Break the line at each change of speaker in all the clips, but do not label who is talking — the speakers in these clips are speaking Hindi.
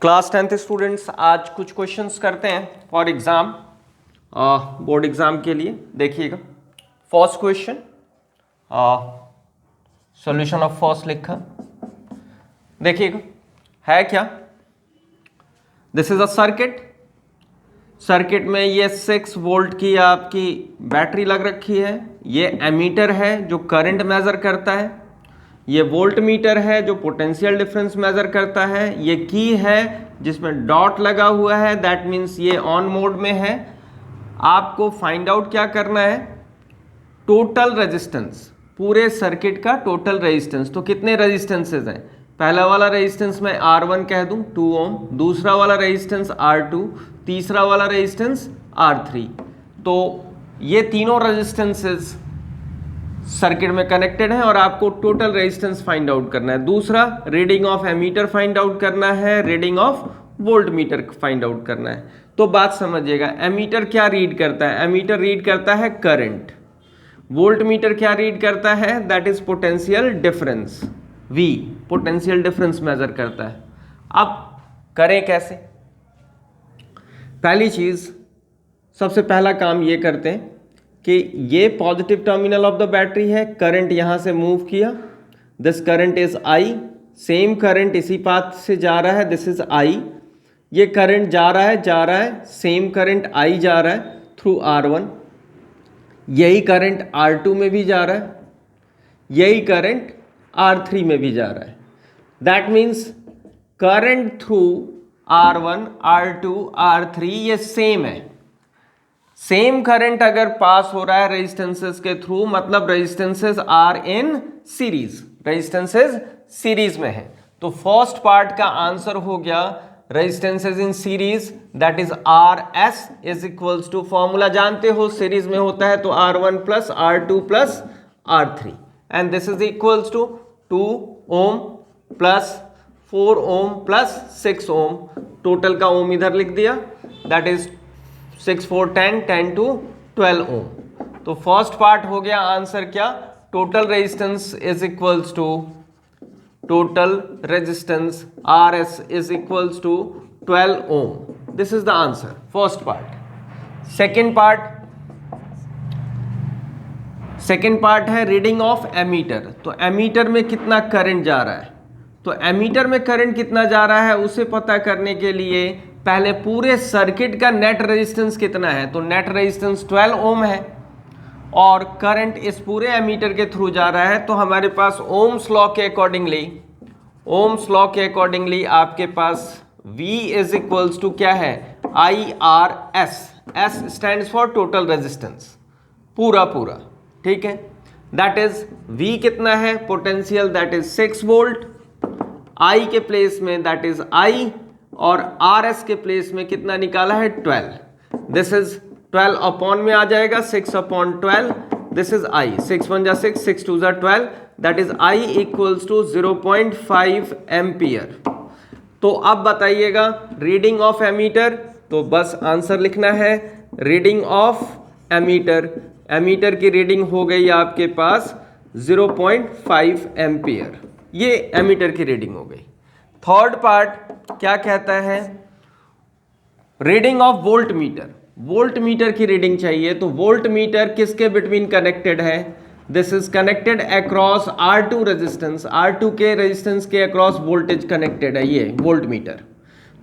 क्लास 10th स्टूडेंट्स, आज कुछ क्वेश्चंस करते हैं फॉर एग्जाम, बोर्ड एग्जाम के लिए। देखिएगा first question, solution of first लिखा। देखिएगा है क्या, this is a circuit. Circuit में ये 6 वोल्ट की आपकी बैटरी लग रखी है। ये एमीटर है जो करंट मेजर करता है। ये वोल्ट मीटर है जो पोटेंशियल डिफरेंस मेजर करता है। ये की है जिसमें डॉट लगा हुआ है, दैट मीन्स ये ऑन मोड में है। आपको फाइंड आउट क्या करना है, टोटल रेजिस्टेंस, पूरे सर्किट का टोटल रेजिस्टेंस। तो कितने रेजिस्टेंसेज हैं, पहला वाला रेजिस्टेंस मैं R1 कह दूं 2 ओम, दूसरा वाला रेजिस्टेंस R2, तीसरा वाला रेजिस्टेंस R3। तो ये तीनों रेजिस्टेंसेज सर्किट में कनेक्टेड है और आपको टोटल रेजिस्टेंस फाइंड आउट करना है। दूसरा, reading of ammeter find out करना है, reading of voltmeter find out करना है। तो बात समझिएगा, एमीटर क्या रीड करता है, एमीटर रीड करता है करंट। वोल्ट मीटर क्या रीड करता है, that is potential difference, V potential difference measure करता है। अब करें कैसे, पहली चीज, सबसे पहला काम ये करते हैं कि ये positive terminal of the battery है, करंट यहां से मूव किया, this current is I, same current इसी पाथ से जा रहा है, दिस इज I। ये करंट जा रहा है, सेम करंट I जा रहा है थ्रू R1। यही करंट R2 में भी जा रहा है, यही करंट R3 में भी जा रहा है। That means current through R1, R2, R3 ये सेम है। सेम करंट अगर पास हो रहा है रेजिस्टेंसेस के थ्रू, मतलब resistances are in series, resistances series में है। तो फर्स्ट पार्ट का आंसर हो गया resistances in series, that is RS is equals to, formula जानते हो, सीरीज में होता है तो R1 plus R2 plus R3, and this is equals to 2 ohm plus 4 ohm plus 6 ohm. Total का ओम इधर लिख दिया, दैट इज 6 4 10 10 to 12 ओम। तो फर्स्ट पार्ट हो गया आंसर क्या, total resistance is equals to, total resistance RS is equals to 12 ohm. This is the answer, first part. Second part है रीडिंग ऑफ एमीटर। तो एमीटर में कितना करंट जा रहा है, तो एमीटर में करंट कितना जा रहा है उसे पता करने के लिए पहले पूरे सर्किट का नेट रेजिस्टेंस कितना है। तो नेट रेजिस्टेंस 12 ओम है और करंट इस पूरे एमीटर के थ्रू जा रहा है। तो हमारे पास ओम्स लॉ के अकॉर्डिंगली आपके पास V इज इक्वल्स टू क्या है, IRS, S stands for total resistance, पूरा, ठीक है। दैट इज V कितना है, potential, that is 6 volt, I के प्लेस में दैट इज I, और RS के प्लेस में कितना निकाला है 12। दिस इज 12 अपॉन में आ जाएगा 6 अपॉन 12, दिस इज I, 6 1 जा 6, 6 2 जा 12, that is I equals to 0.5 ampere. तो अब बताइएगा रीडिंग ऑफ एमीटर, तो बस आंसर लिखना है रीडिंग ऑफ एमीटर। एमीटर की रीडिंग हो गई आपके पास 0.5 एम्पियर, ये एमीटर की रीडिंग हो गई। थर्ड पार्ट क्या कहता है, reading of volt meter. Volt meter की रीडिंग चाहिए, तो वोल्ट मीटर किसके बिटवीन कनेक्टेड है, this is connected across R2 resistance, R2 के रेजिस्टेंस के अक्रॉस वोल्टेज कनेक्टेड है ये वोल्ट मीटर।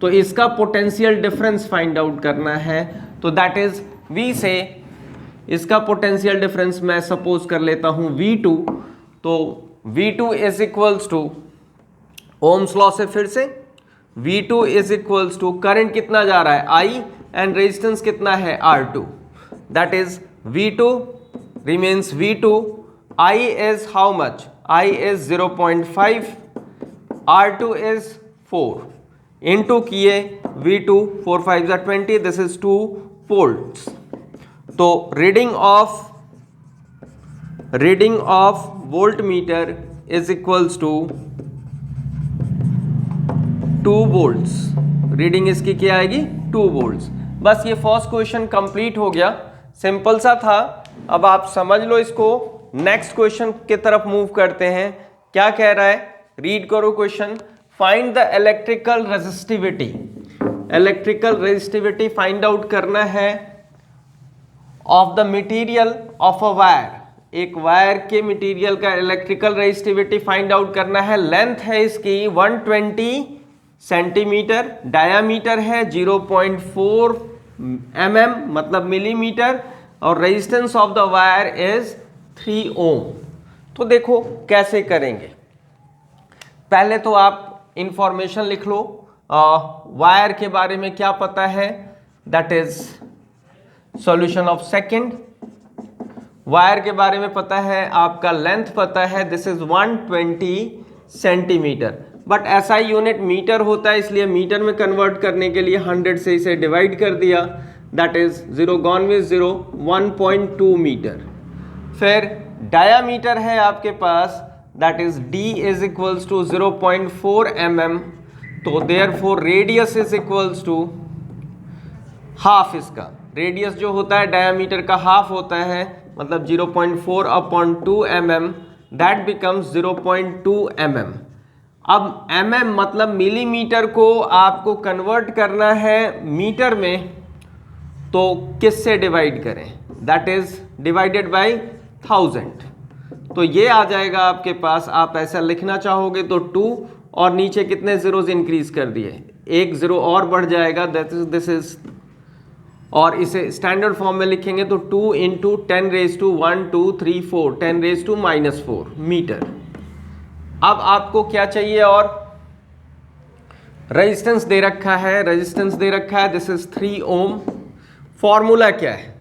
तो इसका पोटेंशियल डिफरेंस फाइंड आउट करना है, तो दैट इज V से इसका पोटेंशियल डिफरेंस मैं सपोज कर लेता हूं V2। तो V2 is equals to, Ohm's law से फिर से, V2 is equals to, current कितना जा रहा है I एंड रेजिस्टेंस कितना है R2, that is V2 remains V2, I is how much, I is 0.5, R2 is 4, into किए V2, 4 5 20, दिस इज 2 वोल्ट्स। तो reading of voltmeter is equals to 2 volts, reading इसकी क्या आएगी 2 वोल्ट्स। बस ये फर्स्ट क्वेश्चन कंप्लीट हो गया, सिंपल सा था। अब आप समझ लो इसको, नेक्स्ट क्वेश्चन की तरफ मूव करते हैं। क्या कह रहा है, रीड करो question. Find the electrical resistivity. Electrical resistivity find out करना है of the material of a wire. एक वायर के मटेरियल का इलेक्ट्रिकल रेजिस्टिविटी फाइंड आउट करना है। लेंथ है इसकी 120 सेंटीमीटर, डायामीटर है 0.4 mm मतलब मिलीमीटर, और resistance of the wire is 3 ओम। तो देखो कैसे करेंगे। पहले तो आप इंफॉर्मेशन लिख लो, वायर के बारे में क्या पता है, that is solution of second. Wire के बारे में पता है, आपका लेंथ पता है, this is 120 centimetre, but SI unit metre होता है, इसलिए मीटर में कन्वर्ट करने के लिए 100 से इसे डिवाइड कर दिया, that is 0 gone with 0, 1.2 metre. फिर डायामीटर है आपके पास, that is d is equals to 0.4 mm, तो therefore radius is equals to half. इसका रेडियस जो होता है डायामीटर का हाफ होता है, मतलब 0.4 upon 2 mm, that becomes 0.2 mm। अब mm मतलब मिलीमीटर को आपको कन्वर्ट करना है मीटर में, तो किससे डिवाइड करें, दैट इज डिवाइडेड बाय 1000। तो ये आ जाएगा आपके पास। आप ऐसा लिखना चाहोगे तो 2 और नीचे कितने जीरोस इंक्रीज कर दिए, एक जीरो और बढ़ जाएगा, दैट इज दिस इज, और इसे स्टैंडर्ड फॉर्म में लिखेंगे तो 2 into 10 raise to 1 2 3 4 10 raise to -4 metre. अब आपको क्या चाहिए, और रेजिस्टेंस दे रखा है, रेजिस्टेंस दे रखा है, दिस इज 3 ओम। फॉर्मूला क्या है,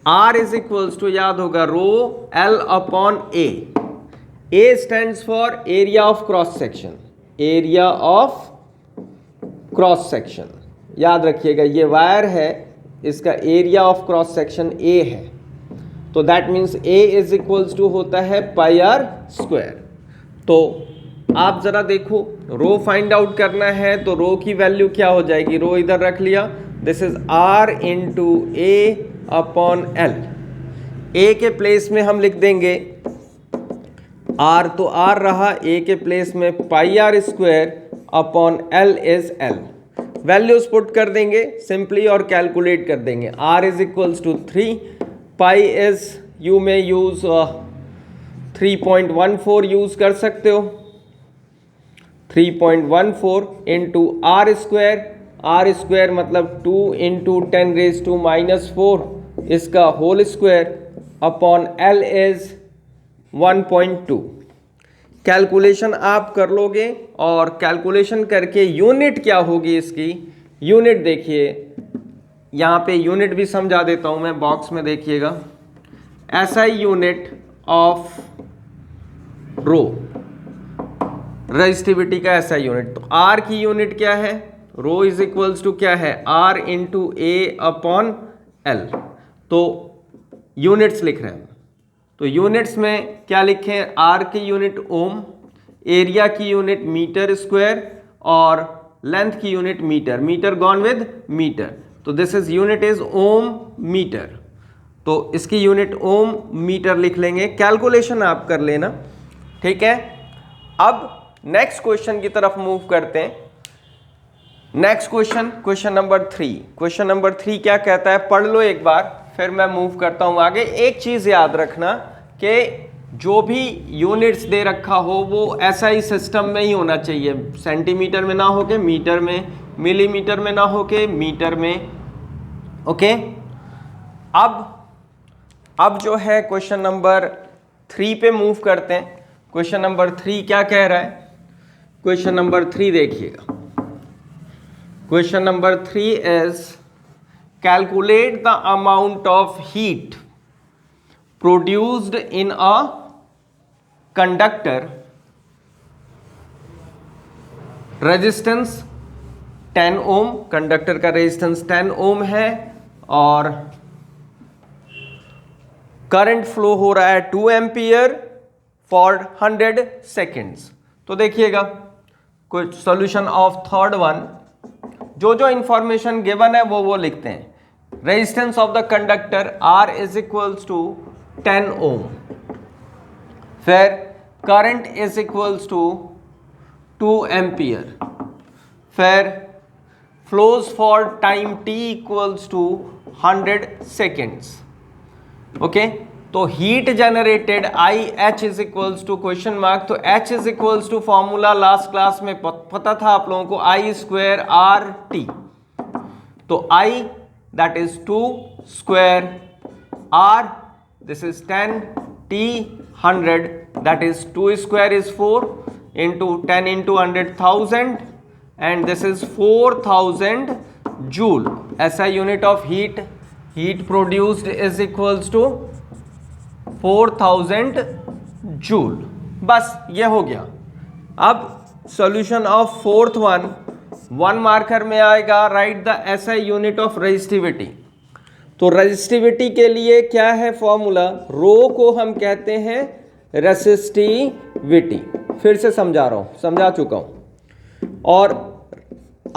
R इज इक्वल्स टू, याद होगा, rho L upon A। A stands for area of cross section, area of cross section. याद रखिएगा ये वायर है, इसका area of cross section A है, तो that means A is equals to होता है पाई r स्क्वायर। तो आप जरा देखो, रो फाइंड आउट करना है, तो रो की वैल्यू क्या हो जाएगी, रो इधर रख लिया, this is R into A upon L। A के प्लेस में हम लिख देंगे R, तो R रहा, A के प्लेस में pi r square upon L is L। Values put कर देंगे सिंपली और कैलकुलेट कर देंगे। R is equals to 3, pi is, यू में यूज 3.14 यूज कर सकते हो, 3.14 इंटू आर स्क्वायर मतलब 2 इंटू 10 रेज टू -4 इसका whole square upon L is 1.2। Calculation आप कर लोगे, और कैलकुलेशन करके यूनिट क्या होगी इसकी, यूनिट देखिए, यहाँ पे यूनिट भी समझा देता हूँ मैं, बॉक्स में देखिएगा, SI unit of rho, resistivity का SI यूनिट। तो R की यूनिट क्या है, रो इज इक्वल्स टू क्या है, R into A upon L। तो यूनिट्स लिख रहे हैं, तो यूनिट्स में क्या लिखें, R की यूनिट ओम, एरिया की यूनिट मीटर स्क्वायर, और लेंथ की unit metre, metre gone with metre, तो this is unit is ohm metre, तो इसकी यूनिट ओम मीटर लिख लेंगे। कैलकुलेशन आप कर लेना, ठीक है। अब नेक्स्ट क्वेश्चन की तरफ मूव करते हैं। Next question, question number 3। Question number 3 क्या कहता है, पढ़ लो एक बार, फिर मैं मूव करता हूं आगे। एक चीज याद रखना कि जो भी यूनिट्स दे रखा हो वो SI सिस्टम में ही होना चाहिए, सेंटीमीटर में ना होके मीटर में, मिलीमीटर में ना होके मीटर में, ओके। अब जो है क्वेश्चन नंबर 3 पे मूव करते हैं। क्वेश्चन नंबर 3 क्या कह रहा है, क्वेश्चन नंबर 3 देखिएगा। Question number 3 is calculate the amount of heat produced in a conductor, resistance 10 ohm, conductor का रेजिस्टेंस 10 ओम है, और करंट फ्लो हो रहा है 2 एम्पियर फॉर 100 सेकेंड्स। तो देखिएगा कुछ सॉल्यूशन ऑफ थर्ड वन, जो इंफॉर्मेशन गिवन है वो लिखते हैं। Resistance of the conductor R is equals to 10 ohm, फिर current is equals to 2 ampere. फिर flows for time t equals to 100 seconds. Okay, तो heat generated I H is equals to question mark, तो H is equals to formula last class में पता था आप लोगों को, आई स्क्वायर आर टी। तो I that is 2 square, R this is 10, T 100 that is 2 square is 4 into 10 into 100,000 and this is 4,000 joule. SI unit of heat produced is equals to 4,000 joule. बस ये हो गया। अब solution of fourth one marker में आएगा, write the SI unit of resistivity। तो रेजिस्टिविटी के लिए क्या है फॉर्मूला, रो को हम कहते हैं रेसिस्टिविटी। फिर से समझा रहा हूं, समझा चुका हूं। और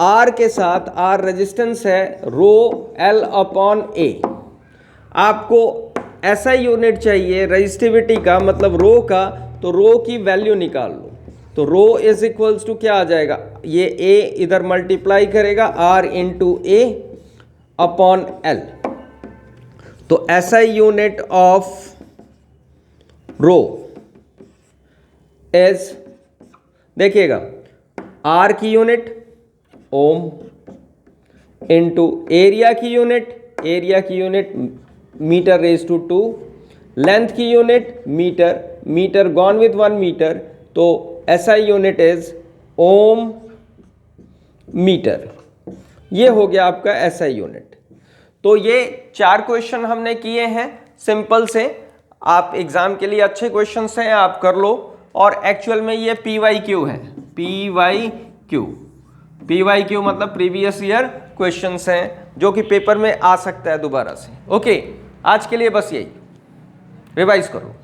आर के साथ, आर रेजिस्टेंस है, रो एल अपॉन ए। आपको ऐसा यूनिट चाहिए रेजिस्टिविटी का, मतलब रो का, तो रो की वैल्यू निकाल लो। तो रो इज इक्वल्स टू क्या आ जाएगा, ये ए इधर मल्टीप्लाई करेगा, R into A upon L. तो ऐसा यूनिट ऑफ रो एज, देखिएगा, आर की यूनिट ओम इंटू एरिया की unit metre raise to 2, length की unit metre gone with 1 metre, तो ऐसा यूनिट इज ओम मीटर। ये हो गया आपका ऐसा यूनिट। तो ये 4 क्वेश्चन हमने किए हैं सिंपल से, आप एग्जाम के लिए अच्छे क्वेश्चंस हैं, आप कर लो। और एक्चुअल में ये PYQ है, PYQ मतलब प्रीवियस ईयर क्वेश्चंस हैं जो कि पेपर में आ सकता है दोबारा से। ओके, आज के लिए बस यही, रिवाइज करो।